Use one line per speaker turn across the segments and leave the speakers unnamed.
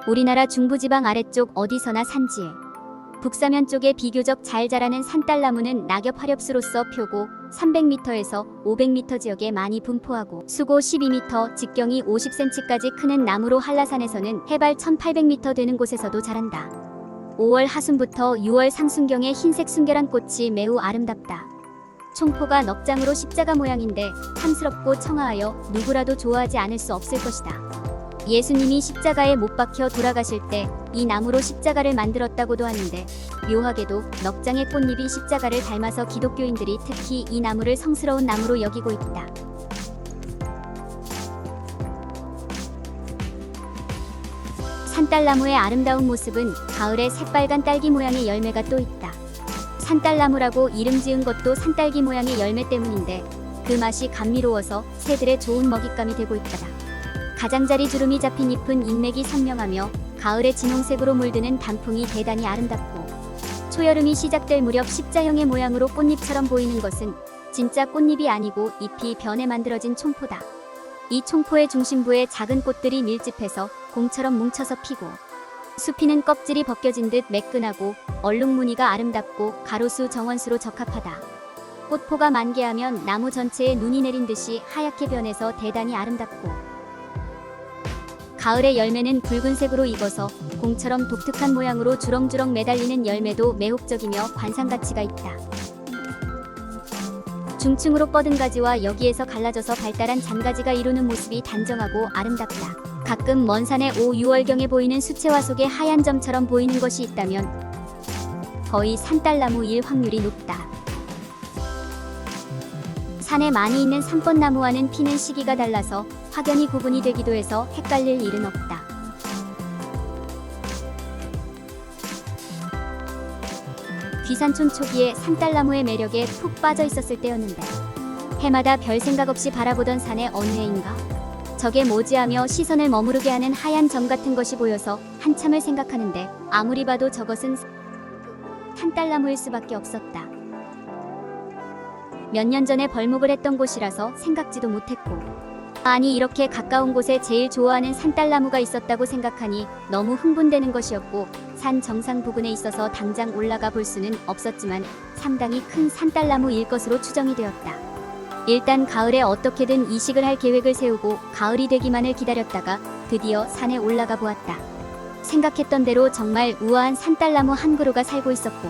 우리나라 중부지방 아래쪽 어디서나 산지에 북사면 쪽에 비교적 잘 자라는 산딸나무는 낙엽 화렵수로서 펴고 300m에서 500m 지역에 많이 분포하고 수고 12m, 직경이 50cm까지 크는 나무로 한라산에서는 해발 1800m 되는 곳에서도 자란다. 5월 하순부터 6월 상순경에 흰색 순결한 꽃이 매우 아름답다. 총포가 넉장으로 십자가 모양인데 탐스럽고 청아하여 누구라도 좋아하지 않을 수 없을 것이다. 예수님이 십자가에 못 박혀 돌아가실 때 이 나무로 십자가를 만들었다고도 하는데 묘하게도 넉장의 꽃잎이 십자가를 닮아서 기독교인들이 특히 이 나무를 성스러운 나무로 여기고 있다. 산딸나무의 아름다운 모습은 가을에 새빨간 딸기 모양의 열매가 또 있다. 산딸나무라고 이름 지은 것도 산딸기 모양의 열매 때문인데 그 맛이 감미로워서 새들의 좋은 먹잇감이 되고 있다. 가장자리 주름이 잡힌 잎은 인맥이 선명하며 가을에 진홍색으로 물드는 단풍이 대단히 아름답고 초여름이 시작될 무렵 십자형의 모양으로 꽃잎처럼 보이는 것은 진짜 꽃잎이 아니고 잎이 변해 만들어진 총포다. 이 총포의 중심부에 작은 꽃들이 밀집해서 공처럼 뭉쳐서 피고 수피는 껍질이 벗겨진 듯 매끈하고 얼룩무늬가 아름답고 가로수 정원수로 적합하다. 꽃포가 만개하면 나무 전체에 눈이 내린 듯이 하얗게 변해서 대단히 아름답고 가을의 열매는 붉은색으로 익어서 공처럼 독특한 모양으로 주렁주렁 매달리는 열매도 매혹적이며 관상가치가 있다. 중층으로 뻗은 가지와 여기에서 갈라져서 발달한 잔가지가 이루는 모습이 단정하고 아름답다. 가끔 먼 산의 5, 6월경에 보이는 수채화 속에 하얀 점처럼 보이는 것이 있다면 거의 산딸나무일 확률이 높다. 산에 많이 있는 산벚나무와는 피는 시기가 달라서 확연히 구분이 되기도 해서 헷갈릴 일은 없다. 귀산촌 초기에 산딸나무의 매력에 푹 빠져 있었을 때였는데 해마다 별 생각 없이 바라보던 산의 어느 해인가 저게 뭐지 하며 시선을 머무르게 하는 하얀 점 같은 것이 보여서 한참을 생각하는데 아무리 봐도 저것은 산딸나무일 수밖에 없었다. 몇 년 전에 벌목을 했던 곳이라서 생각지도 못했고 아니 이렇게 가까운 곳에 제일 좋아하는 산딸나무가 있었다고 생각하니 너무 흥분되는 것이었고 산 정상 부근에 있어서 당장 올라가 볼 수는 없었지만 상당히 큰 산딸나무일 것으로 추정이 되었다. 일단 가을에 어떻게든 이식을 할 계획을 세우고 가을이 되기만을 기다렸다가 드디어 산에 올라가 보았다. 생각했던 대로 정말 우아한 산딸나무 한 그루가 살고 있었고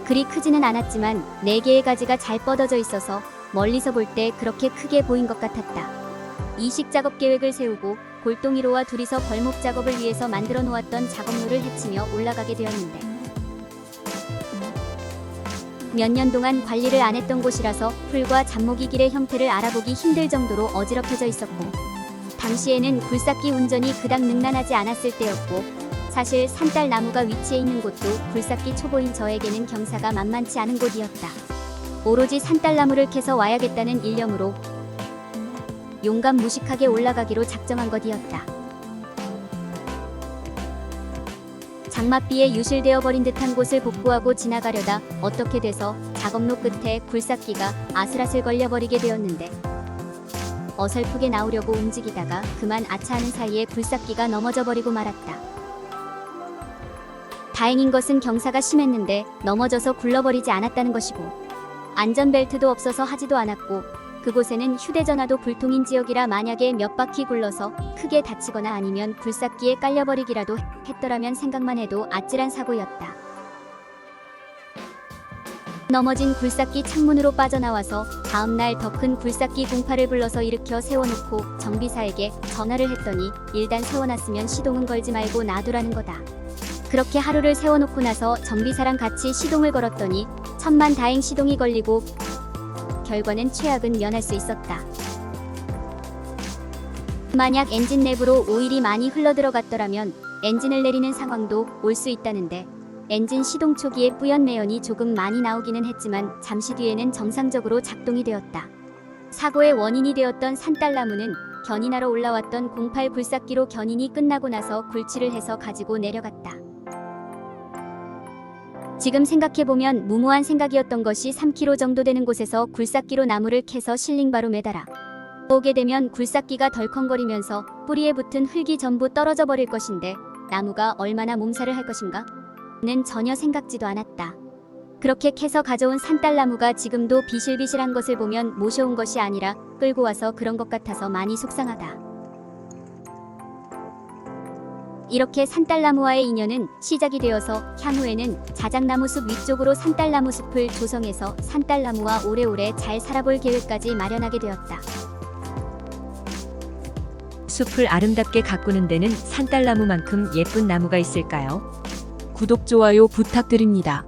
그리 크지는 않았지만 4개의 가지가 잘 뻗어져 있어서 멀리서 볼 때 그렇게 크게 보인 것 같았다. 이식 작업 계획을 세우고 골동이로와 둘이서 벌목 작업을 위해서 만들어 놓았던 작업로를 헤치며 올라가게 되었는데 몇 년 동안 관리를 안 했던 곳이라서 풀과 잡목이 길의 형태를 알아보기 힘들 정도로 어지럽혀져 있었고 당시에는 굴삭기 운전이 그닥 능란하지 않았을 때였고 사실 산딸나무가 위치해 있는 곳도 굴삭기 초보인 저에게는 경사가 만만치 않은 곳이었다. 오로지 산딸나무를 캐서 와야겠다는 일념으로 용감무식하게 올라가기로 작정한 것이었다. 장맛비에 유실되어 버린 듯한 곳을 복구하고 지나가려다 어떻게 돼서 작업로 끝에 굴삭기가 아슬아슬 걸려버리게 되었는데 어설프게 나오려고 움직이다가 그만 아차하는 사이에 굴삭기가 넘어져 버리고 말았다. 다행인 것은 경사가 심했는데 넘어져서 굴러버리지 않았다는 것이고 안전벨트도 없어서 하지도 않았고 그곳에는 휴대전화도 불통인 지역이라 만약에 몇 바퀴 굴러서 크게 다치거나 아니면 굴삭기에 깔려버리기라도 했더라면 생각만 해도 아찔한 사고였다. 넘어진 굴삭기 창문으로 빠져나와서 다음날 더 큰 굴삭기 공파를 불러서 일으켜 세워놓고 정비사에게 전화를 했더니 일단 세워놨으면 시동은 걸지 말고 놔두라는 거다. 그렇게 하루를 세워놓고 나서 정비사랑 같이 시동을 걸었더니 천만다행 시동이 걸리고 결과는 최악은 면할 수 있었다. 만약 엔진 내부로 오일이 많이 흘러들어갔더라면 엔진을 내리는 상황도 올 수 있다는데 엔진 시동 초기에 뿌연 매연이 조금 많이 나오기는 했지만 잠시 뒤에는 정상적으로 작동이 되었다. 사고의 원인이 되었던 산딸나무는 견인하러 올라왔던 08 굴삭기로 견인이 끝나고 나서 굴치를 해서 가지고 내려갔다. 지금 생각해보면 무모한 생각이었던 것이 3km 정도 되는 곳에서 굴삭기로 나무를 캐서 실링바로 매달아 오게 되면 굴삭기가 덜컹거리면서 뿌리에 붙은 흙이 전부 떨어져 버릴 것인데 나무가 얼마나 몸살을 할 것인가? 는 전혀 생각지도 않았다. 그렇게 캐서 가져온 산딸나무가 지금도 비실비실한 것을 보면 모셔온 것이 아니라 끌고 와서 그런 것 같아서 많이 속상하다. 이렇게 산딸나무와의 인연은 시작이 되어서 향후에는 자작나무 숲 위쪽으로 산딸나무 숲을 조성해서 산딸나무와 오래오래 잘 살아볼 계획까지 마련하게 되었다.
숲을 아름답게 가꾸는 데는 산딸나무만큼 예쁜 나무가 있을까요? 구독, 좋아요 부탁드립니다.